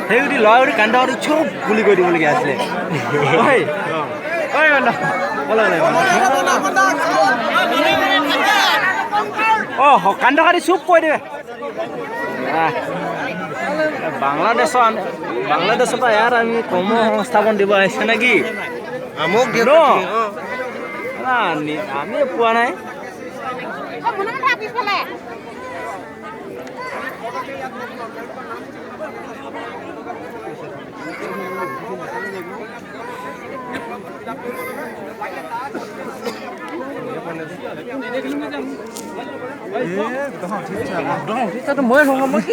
সেইগুলি লয় কান্দা চুপ গুলি কৰি দিবলগীয়া আছিলে কান্দ খালি চুপ কৈ দিয়ে বাংলাদেশৰ পৰা ইয়াত আমি কৰ্ম সংস্থাপন দিব আহিছে নেকি আমি পোৱা নাই মই